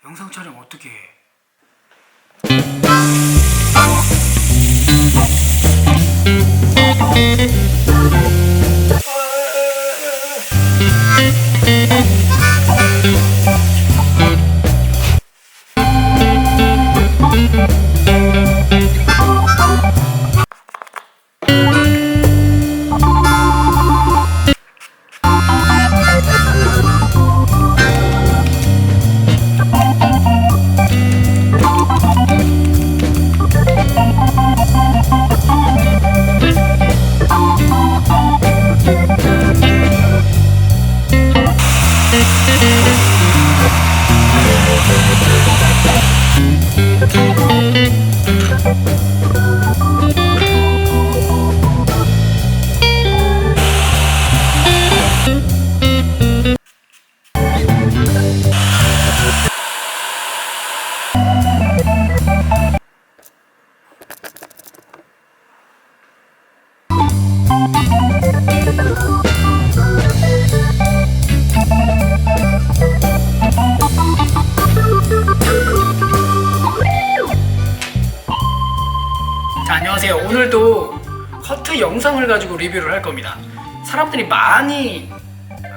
영상 촬영 어떻게 해? 자, 안녕하세요. 오늘도 커트 영상을 가지고 리뷰를 할 겁니다. 사람들이 많이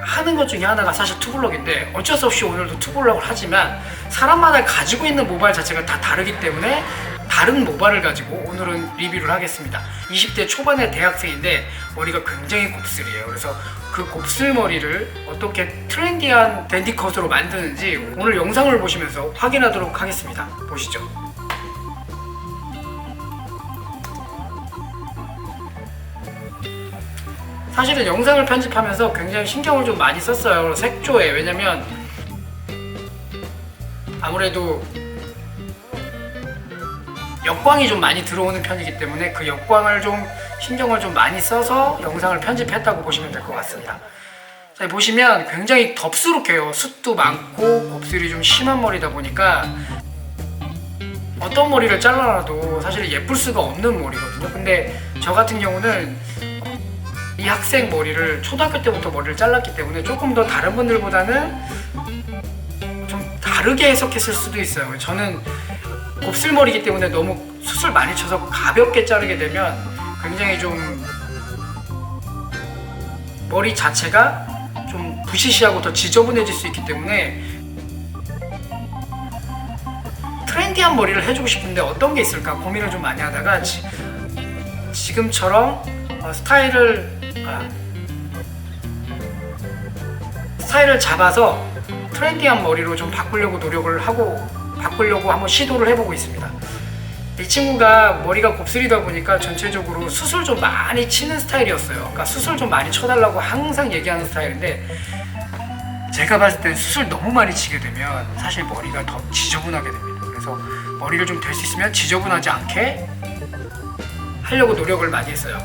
하는 것 중에 하나가 사실 투블럭인데 어쩔 수 없이 오늘도 투블럭을 하지만 사람마다 가지고 있는 모발 자체가 다 다르기 때문에 다른 모발을 가지고 오늘은 리뷰를 하겠습니다. 20대 초반의 대학생인데 머리가 굉장히 곱슬이에요. 그래서 그 곱슬 머리를 어떻게 트렌디한 댄디컷으로 만드는지 오늘 영상을 보시면서 확인하도록 하겠습니다. 보시죠. 사실은 영상을 편집하면서 굉장히 신경을 좀 많이 썼어요. 색조에. 왜냐면 아무래도 역광이 좀 많이 들어오는 편이기 때문에 그 역광을 좀 신경을 좀 많이 써서 영상을 편집했다고 보시면 될 것 같습니다. 자, 보시면 굉장히 덥수룩해요. 숱도 많고 곱슬이 좀 심한 머리다 보니까 어떤 머리를 잘라놔도 사실 예쁠 수가 없는 머리거든요. 근데 저 같은 경우는 이 학생 머리를 초등학교 때부터 머리를 잘랐기 때문에 조금 더 다른 분들보다는 좀 다르게 해석했을 수도 있어요. 저는 곱슬머리이기 때문에 너무 숱을 많이 쳐서 가볍게 자르게 되면 굉장히 좀 머리 자체가 좀 부시시하고 더 지저분해질 수 있기 때문에 트렌디한 머리를 해주고 싶은데 어떤 게 있을까 고민을 좀 많이 하다가 지금처럼 스타일을 잡아서 트렌디한 머리로 좀 바꾸려고 한번 시도를 해보고 있습니다. 이 친구가 머리가 곱슬이다 보니까 전체적으로 숱을 좀 많이 치는 스타일이었어요. 그러니까 숱을 좀 많이 쳐달라고 항상 얘기하는 스타일인데 제가 봤을 때 숱을 너무 많이 치게 되면 사실 머리가 더 지저분하게 됩니다. 그래서 머리를 좀 될 수 있으면 지저분하지 않게 하려고 노력을 많이 했어요.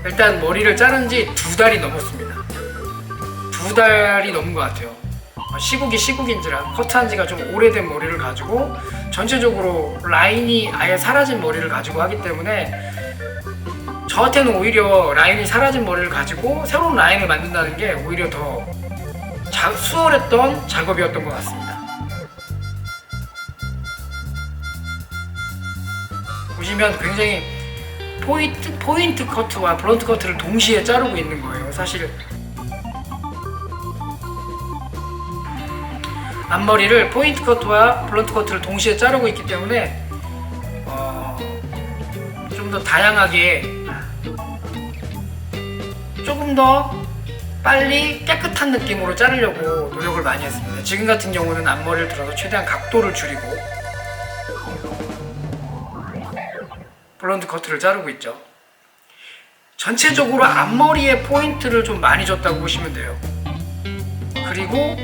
일단 머리를 자른 지 2달이 넘었습니다. 2달이 넘은 것 같아요. 시국인지라 커트한 지가 좀 오래된 머리를 가지고 전체적으로 라인이 아예 사라진 머리를 가지고 하기 때문에 저한테는 오히려 라인이 사라진 머리를 가지고 새로운 라인을 만든다는 게 오히려 더 수월했던 작업이었던 것 같습니다. 보시면 굉장히 포인트 커트와 블런트 커트를 동시에 자르고 있는 거예요. 사실 앞머리를 포인트 커트와 블런트 커트를 동시에 자르고 있기 때문에 좀 더 다양하게 조금 더 빨리 깨끗한 느낌으로 자르려고 노력을 많이 했습니다. 지금 같은 경우는 앞머리를 들어서 최대한 각도를 줄이고 블론드 커트를 자르고 있죠. 전체적으로 앞머리에 포인트를 좀 많이 줬다고 보시면 돼요. 그리고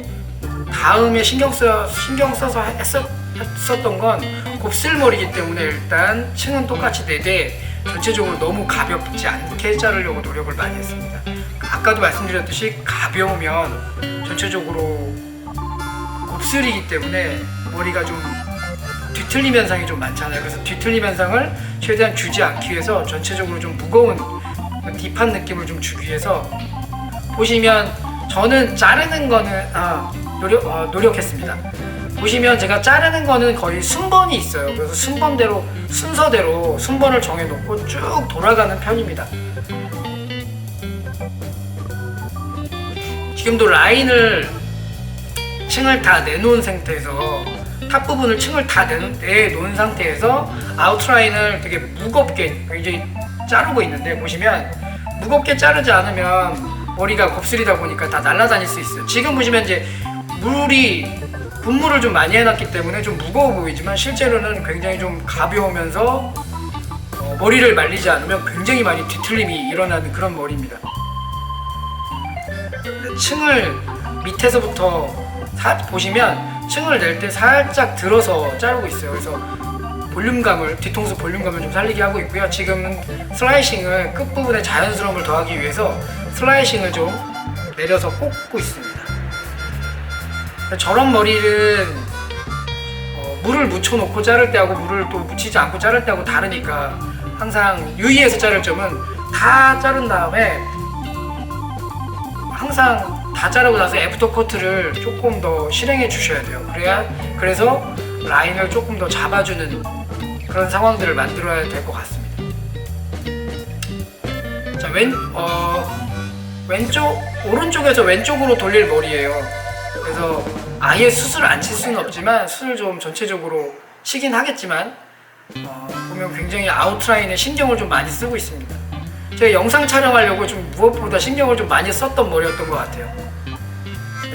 다음에 신경 써서 했었던 건 곱슬머리이기 때문에 일단 층은 똑같이 내되 전체적으로 너무 가볍지 않게 자르려고 노력을 많이 했습니다. 아까도 말씀드렸듯이 가벼우면 전체적으로 곱슬이기 때문에 머리가 좀 뒤틀림 현상이 좀 많잖아요. 그래서 뒤틀림 현상을 최대한 주지 않기 위해서 전체적으로 좀 무거운 딥한 느낌을 좀 주기 위해서 보시면 저는 자르는 거는 노력했습니다. 보시면 제가 자르는 거는 거의 순번이 있어요. 그래서 순서대로 순번을 정해놓고 쭉 돌아가는 편입니다. 지금도 라인을 층을 다 내놓은 상태에서 탑 부분을 층을 다 내놓은 상태에서 아웃라인을 되게 무겁게 굉장히 자르고 있는데, 보시면 무겁게 자르지 않으면 머리가 곱슬이다 보니까 다 날아다닐 수 있어요. 지금 보시면 이제 분무를 좀 많이 해놨기 때문에 좀 무거워 보이지만 실제로는 굉장히 좀 가벼우면서 머리를 말리지 않으면 굉장히 많이 뒤틀림이 일어나는 그런 머리입니다. 층을 밑에서부터 보시면 층을 낼 때 살짝 들어서 자르고 있어요. 그래서 뒤통수 볼륨감을 좀 살리게 하고 있고요. 지금은 슬라이싱을 끝부분에 자연스러움을 더하기 위해서 슬라이싱을 좀 내려서 꽂고 있습니다. 저런 머리는 물을 묻혀놓고 자를 때하고 물을 또 묻히지 않고 자를 때하고 다르니까 항상 유의해서 자를 점은 다 자른 다음에 항상 다 자르고 나서 애프터 커트를 조금 더 실행해 주셔야 돼요. 그래서 라인을 조금 더 잡아주는 그런 상황들을 만들어야 될 것 같습니다. 자, 오른쪽에서 왼쪽으로 돌릴 머리예요. 그래서 아예 숱을 안 칠 수는 없지만 숱을 좀 전체적으로 치긴 하겠지만 보면 굉장히 아웃라인에 신경을 좀 많이 쓰고 있습니다. 제가 영상 촬영하려고 좀 무엇보다 신경을 좀 많이 썼던 머리였던 것 같아요.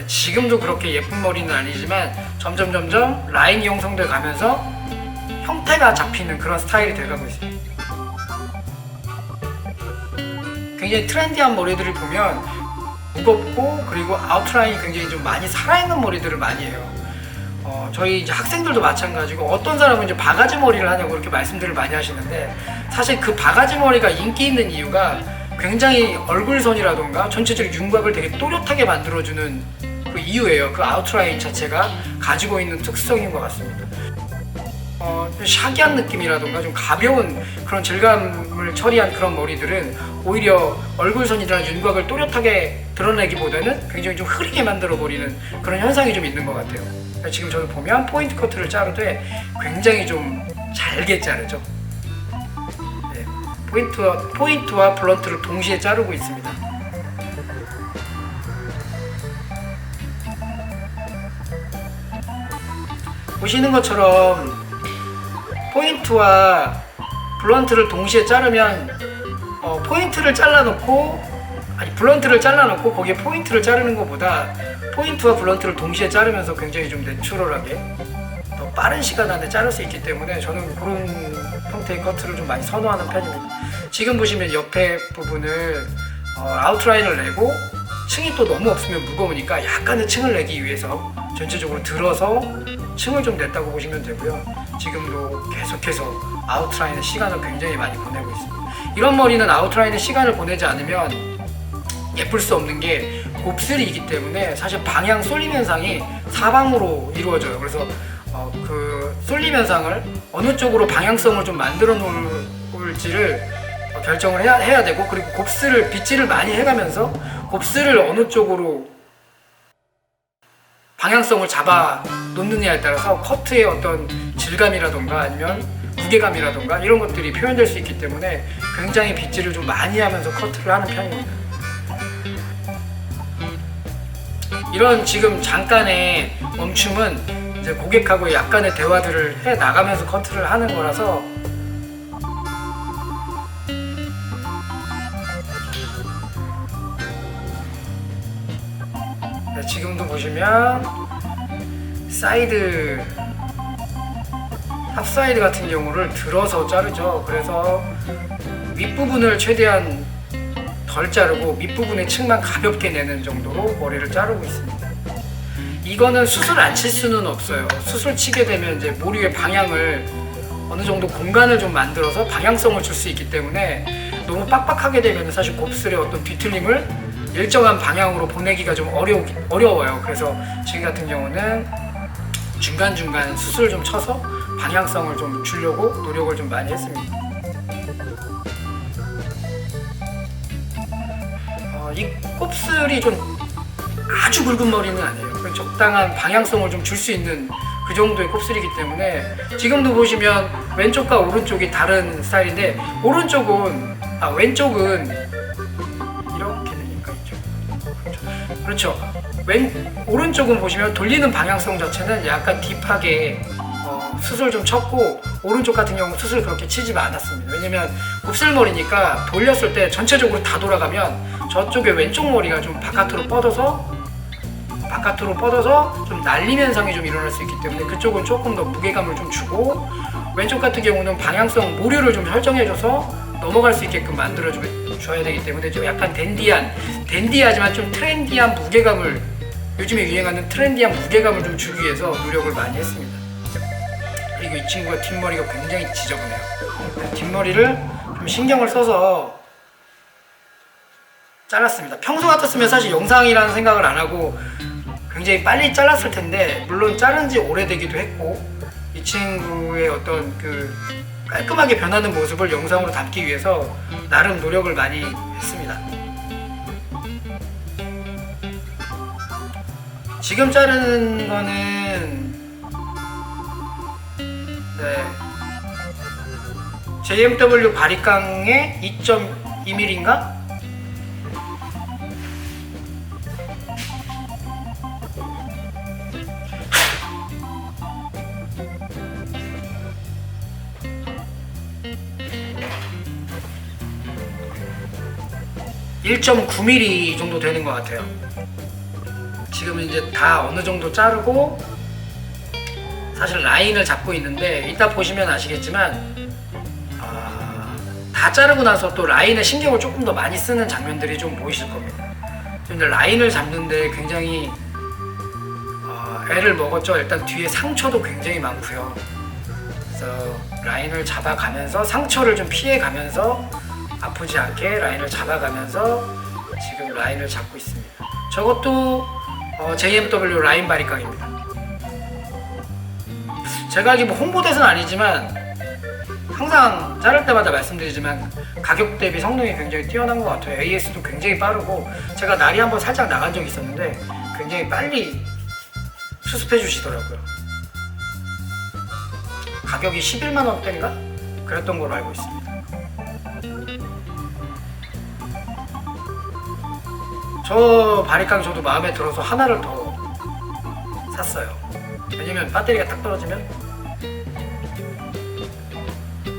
지금도 그렇게 예쁜 머리는 아니지만 점점 라인이 형성돼 가면서 형태가 잡히는 그런 스타일이 돼가고 있습니다. 굉장히 트렌디한 머리들을 보면 무겁고 그리고 아웃라인이 굉장히 좀 많이 살아있는 머리들을 많이 해요. 저희 이제 학생들도 마찬가지고 어떤 사람은 이제 바가지 머리를 하냐고 그렇게 말씀들을 많이 하시는데, 사실 그 바가지 머리가 인기 있는 이유가 굉장히 얼굴선이라던가 전체적인 윤곽을 되게 또렷하게 만들어주는 그 이유예요. 그 아웃라인 자체가 가지고 있는 특성인 것 같습니다. 샤기한 느낌이라던가 좀 가벼운 그런 질감을 처리한 그런 머리들은 오히려 얼굴선이나 윤곽을 또렷하게 드러내기보다는 굉장히 좀 흐리게 만들어 버리는 그런 현상이 좀 있는 것 같아요. 지금 저는 보면 포인트 커트를 자르되 굉장히 좀 잘게 자르죠. 네, 포인트와 블런트를 동시에 자르고 있습니다. 보시는 것처럼 포인트와 블런트를 동시에 자르면 블런트를 잘라놓고 거기에 포인트를 자르는 것보다 포인트와 블런트를 동시에 자르면서 굉장히 좀 내추럴하게 더 빠른 시간 안에 자를 수 있기 때문에 저는 그런 형태의 커트를 좀 많이 선호하는 편입니다. 지금 보시면 옆에 부분을 아웃라인을 내고 층이 또 너무 없으면 무거우니까 약간의 층을 내기 위해서 전체적으로 들어서 층을 좀 냈다고 보시면 되고요. 지금도 계속해서 아웃라인의 시간을 굉장히 많이 보내고 있습니다. 이런 머리는 아웃라인의 시간을 보내지 않으면 예쁠 수 없는 게 곱슬이기 때문에 사실 방향 쏠림 현상이 사방으로 이루어져요. 그래서 그 쏠림 현상을 어느 쪽으로 방향성을 좀 만들어 놓을지를 결정을 해야 되고, 그리고 빗질을 많이 해가면서 곱슬을 어느 쪽으로 방향성을 잡아 놓느냐에 따라서 커트의 어떤 질감이라던가 아니면 무게감이라던가 이런 것들이 표현될 수 있기 때문에 굉장히 빗질을 좀 많이 하면서 커트를 하는 편입니다. 이런 지금 잠깐의 멈춤은 이제 고객하고 약간의 대화들을 해 나가면서 커트를 하는 거라서 네, 지금도 보시면 탑사이드 같은 경우를 들어서 자르죠. 그래서 윗부분을 최대한 덜 자르고 밑부분의 층만 가볍게 내는 정도로 머리를 자르고 있습니다. 이거는 숱을 안 칠 수는 없어요. 숱을 치게 되면 이제 머리의 방향을 어느 정도 공간을 좀 만들어서 방향성을 줄 수 있기 때문에 너무 빡빡하게 되면 사실 곱슬의 어떤 뒤틀림을 일정한 방향으로 보내기가 좀 어려워요. 그래서 지금 같은 경우는 중간중간 숱을 좀 쳐서 방향성을 좀 주려고 노력을 좀 많이 했습니다. 이 곱슬이 좀 아주 굵은 머리는 아니에요. 그 적당한 방향성을 좀 줄 수 있는 그 정도의 곱슬이기 때문에 지금도 보시면 왼쪽과 오른쪽이 다른 스타일인데 왼쪽은 이렇게 되니까 그렇죠. 오른쪽은 보시면 돌리는 방향성 자체는 약간 딥하게 숱을 좀 쳤고 오른쪽 같은 경우는 숱을 그렇게 치지 않았습니다. 왜냐면 곱슬머리니까 돌렸을 때 전체적으로 다 돌아가면 저쪽에 왼쪽 머리가 좀 바깥으로 뻗어서 좀 날림 현상이 좀 일어날 수 있기 때문에 그쪽은 조금 더 무게감을 좀 주고 왼쪽 같은 경우는 방향성 모류를 좀 설정해줘서 넘어갈 수 있게끔 만들어줘야 되기 때문에 좀 약간 댄디하지만 좀 트렌디한 무게감을 요즘에 유행하는 트렌디한 무게감을 좀 주기 위해서 노력을 많이 했습니다. 그리고 이 친구가 뒷머리가 굉장히 지저분해요. 뒷머리를 좀 신경을 써서 잘랐습니다. 평소 같았으면 사실 영상이라는 생각을 안 하고 굉장히 빨리 잘랐을 텐데 물론 자른 지 오래되기도 했고 이 친구의 어떤 그 깔끔하게 변하는 모습을 영상으로 담기 위해서 나름 노력을 많이 했습니다. 지금 자르는 거는 JMW 바리깡의 2.2mm인가? (1.9mm) 정도 되는 것 같아요. 지금은 이제 다 어느 정도 자르고 사실 라인을 잡고 있는데 이따 보시면 아시겠지만 다 자르고 나서 또 라인에 신경을 조금 더 많이 쓰는 장면들이 좀 보이실 겁니다. 근데 라인을 잡는데 굉장히 애를 먹었죠. 일단 뒤에 상처도 굉장히 많고요. 그래서 라인을 잡아가면서 상처를 좀 피해가면서 아프지 않게 라인을 잡아가면서 지금 라인을 잡고 있습니다. 저것도 JMW 라인 바리깡입니다. 제가 이게 뭐 홍보대사는 아니지만 항상 자를 때마다 말씀드리지만 가격 대비 성능이 굉장히 뛰어난 것 같아요. AS도 굉장히 빠르고 제가 날이 한번 살짝 나간 적이 있었는데 굉장히 빨리 수습해 주시더라고요. 가격이 11만원대인가? 그랬던 걸로 알고 있습니다. 저 바리깡 저도 마음에 들어서 하나를 더 샀어요. 왜냐면 배터리가 딱 떨어지면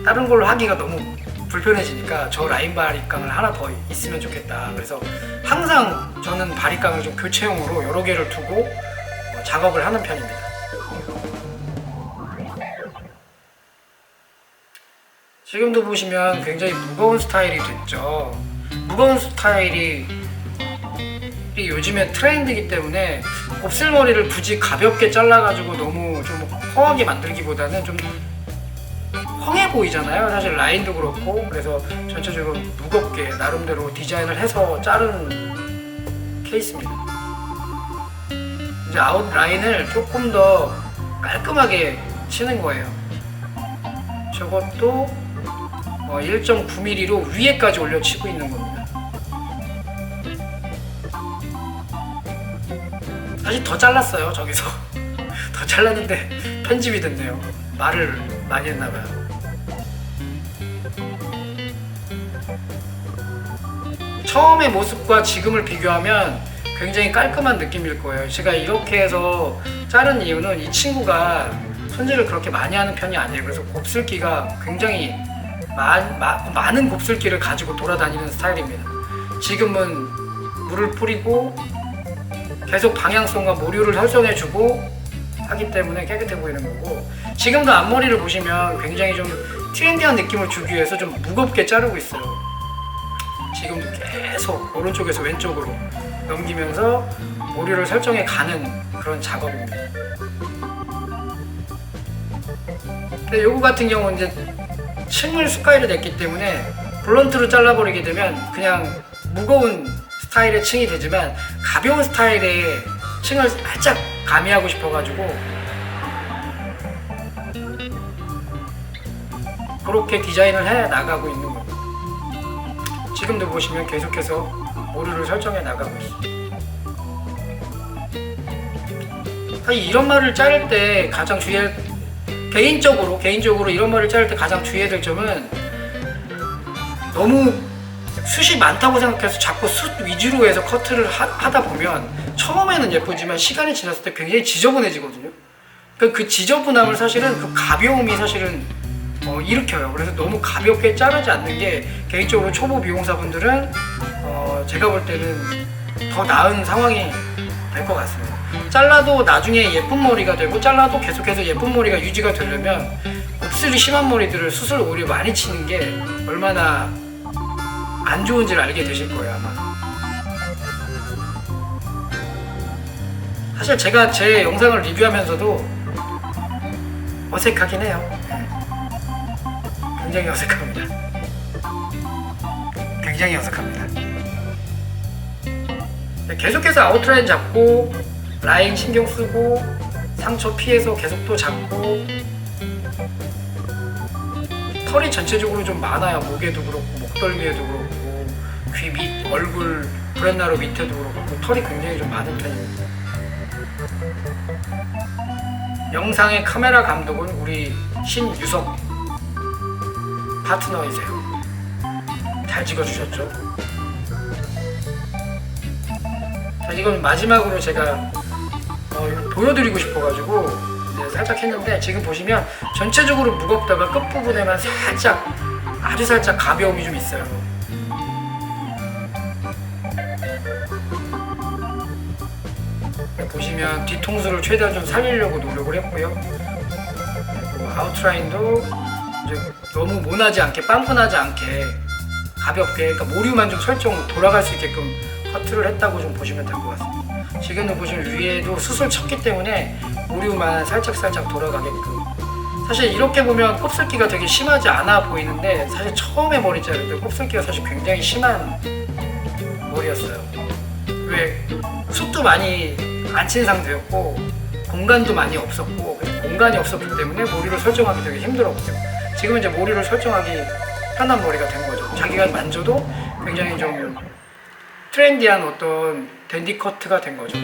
다른 걸로 하기가 너무 불편해지니까 저 라인 바리깡을 하나 더 있으면 좋겠다. 그래서 항상 저는 바리깡을 좀 교체용으로 여러 개를 두고 작업을 하는 편입니다. 지금도 보시면 굉장히 무거운 스타일이 됐죠. 무거운 스타일이 요즘에 트렌드이기 때문에 곱슬머리를 굳이 가볍게 잘라가지고 너무 좀 험하게 만들기보다는 좀 헝해 보이잖아요. 사실 라인도 그렇고. 그래서 전체적으로 무겁게 나름대로 디자인을 해서 자른 케이스입니다. 이제 아웃라인을 조금 더 깔끔하게 치는 거예요. 저것도 1.9mm로 위에까지 올려치고 있는 겁니다. 사실 더 잘랐어요. 저기서 더 잘랐는데 편집이 됐네요. 말을 많이 했나봐요. 처음의 모습과 지금을 비교하면 굉장히 깔끔한 느낌일 거예요. 제가 이렇게 해서 자른 이유는 이 친구가 손질을 그렇게 많이 하는 편이 아니에요. 그래서 곱슬기가 굉장히 많은 곱슬기를 가지고 돌아다니는 스타일입니다. 지금은 물을 뿌리고 계속 방향성과 모류를 설정해주고 하기 때문에 깨끗해 보이는 거고, 지금도 앞머리를 보시면 굉장히 좀 트렌디한 느낌을 주기 위해서 좀 무겁게 자르고 있어요. 지금도 계속 오른쪽에서 왼쪽으로 넘기면서 모류를 설정해 가는 그런 작업입니다. 근데 요거 같은 경우는 이제 층을 스카이를 냈기 때문에 블런트로 잘라버리게 되면 그냥 무거운 스타일의 층이 되지만 가벼운 스타일의 층을 살짝 가미하고 싶어가지고 그렇게 디자인을 해 나가고 있는 거예요. 지금도 보시면 계속해서 모류를 설정해 나가고 있어요. 사실 이런 말을 자를 때 가장 개인적으로 이런 말을 자를 때 가장 주의해야 될 점은 너무 숱이 많다고 생각해서 자꾸 숱 위주로 해서 커트를 하다 보면 처음에는 예쁘지만 시간이 지났을 때 굉장히 지저분해지거든요. 그 지저분함을 사실은 그 가벼움이 사실은 일으켜요. 그래서 너무 가볍게 자르지 않는 게 개인적으로 초보 미용사분들은 제가 볼 때는 더 나은 상황이 될 것 같습니다. 잘라도 나중에 예쁜 머리가 되고 잘라도 계속해서 예쁜 머리가 유지가 되려면 곱슬이 심한 머리들을 수술 오히려 많이 치는 게 얼마나 안 좋은지를 알게 되실 거예요, 아마. 사실 제가 제 영상을 리뷰하면서도 어색하긴 해요. 굉장히 어색합니다. 굉장히 어색합니다. 계속해서 아웃라인 잡고 라인 신경 쓰고 상처 피해서 계속 또 잡고 털이 전체적으로 좀 많아요. 목에도 그렇고 목덜미에도 그렇고 귀 밑, 얼굴 브렛나루 밑에도 그렇고 털이 굉장히 좀 많은 편입니다. 영상의 카메라 감독은 우리 신유석 파트너이세요. 잘 찍어주셨죠? 자, 이건 마지막으로 제가 보여드리고 싶어가지고 살짝 했는데 지금 보시면 전체적으로 무겁다가 끝부분에만 살짝 아주 살짝 가벼움이 좀 있어요. 보시면 뒤통수를 최대한 좀 살리려고 노력을 했고요. 아웃라인도 이제 너무 모나지 않게 빵분하지 않게 가볍게, 그러니까 모류만 좀 설정 돌아갈 수 있게끔 커트를 했다고 좀 보시면 될 것 같습니다. 지금도 보시면 위에도 수술 쳤기 때문에 모류만 살짝 돌아가게끔. 사실 이렇게 보면 곱슬기가 되게 심하지 않아 보이는데 사실 처음에 머리 자를 때 곱슬기가 사실 굉장히 심한 머리였어요. 왜? 숱도 많이 안 친 상태였고 공간도 많이 없었고, 공간이 없었기 때문에 머리를 설정하기 되게 힘들었고요. 지금은 이제 머리를 설정하기 편한 머리가 된 거죠. 자기가 만져도 굉장히 좀 트렌디한 어떤 댄디 커트가 된 거죠.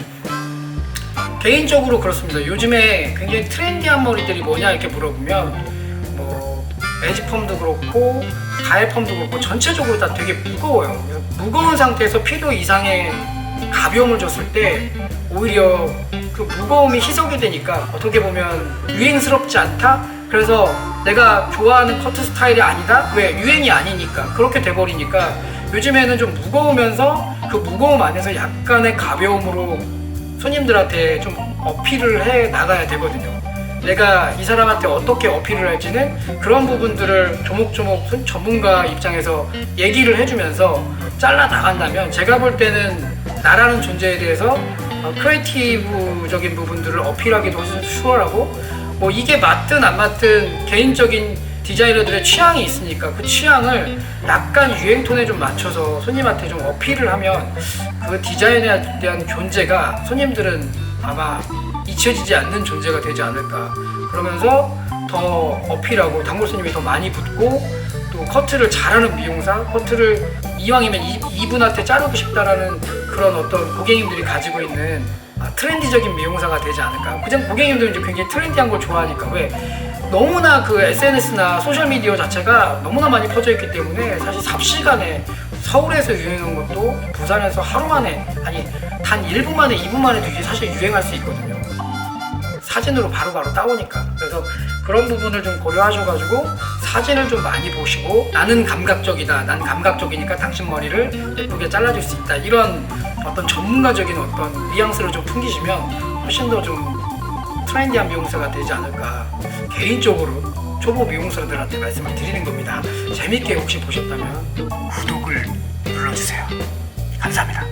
개인적으로 그렇습니다. 요즘에 굉장히 트렌디한 머리들이 뭐냐 이렇게 물어보면 뭐 매직펌도 그렇고 가해펌도 그렇고 전체적으로 다 되게 무거워요. 그래서 무거운 상태에서 필요 이상의 가벼움을 줬을 때 오히려 그 무거움이 희석이 되니까 어떻게 보면 유행스럽지 않다? 그래서 내가 좋아하는 커트 스타일이 아니다? 왜? 유행이 아니니까. 그렇게 돼버리니까 요즘에는 좀 무거우면서 그 무거움 안에서 약간의 가벼움으로 손님들한테 좀 어필을 해 나가야 되거든요. 내가 이 사람한테 어떻게 어필을 할지는 그런 부분들을 조목조목 전문가 입장에서 얘기를 해주면서 잘라 나간다면 제가 볼 때는 나라는 존재에 대해서 크리에이티브적인 부분들을 어필하기도 훨씬 수월하고, 뭐 이게 맞든 안 맞든 개인적인 디자이너들의 취향이 있으니까 그 취향을 약간 유행톤에 좀 맞춰서 손님한테 좀 어필을 하면 그 디자인에 대한 존재가 손님들은 아마 잊혀지지 않는 존재가 되지 않을까. 그러면서 더 어필하고 단골 손님이 더 많이 붙고 또 커트를 잘하는 미용사, 커트를 이왕이면 이분한테 자르고 싶다라는 그런 어떤 고객님들이 가지고 있는 트렌디적인 미용사가 되지 않을까. 그냥 고객님들은 이제 굉장히 트렌디한 걸 좋아하니까. 왜? 너무나 그 SNS나 소셜미디어 자체가 너무나 많이 퍼져 있기 때문에 사실 삽시간에 서울에서 유행한 것도 부산에서 하루 만에, 아니 단 1분 만에 2분 만에도 이게 사실 유행할 수 있거든요. 사진으로 바로바로 따오니까. 그래서 그런 부분을 좀 고려하셔가지고 사진을 좀 많이 보시고 나는 감각적이다, 난 감각적이니까 당신 머리를 예쁘게 잘라줄 수 있다, 이런 어떤 전문가적인 어떤 뉘앙스를 좀 풍기시면 훨씬 더 좀 트렌디한 미용사가 되지 않을까, 개인적으로 초보 미용사들한테 말씀을 드리는 겁니다. 재밌게 혹시 보셨다면 구독을 눌러주세요. 감사합니다.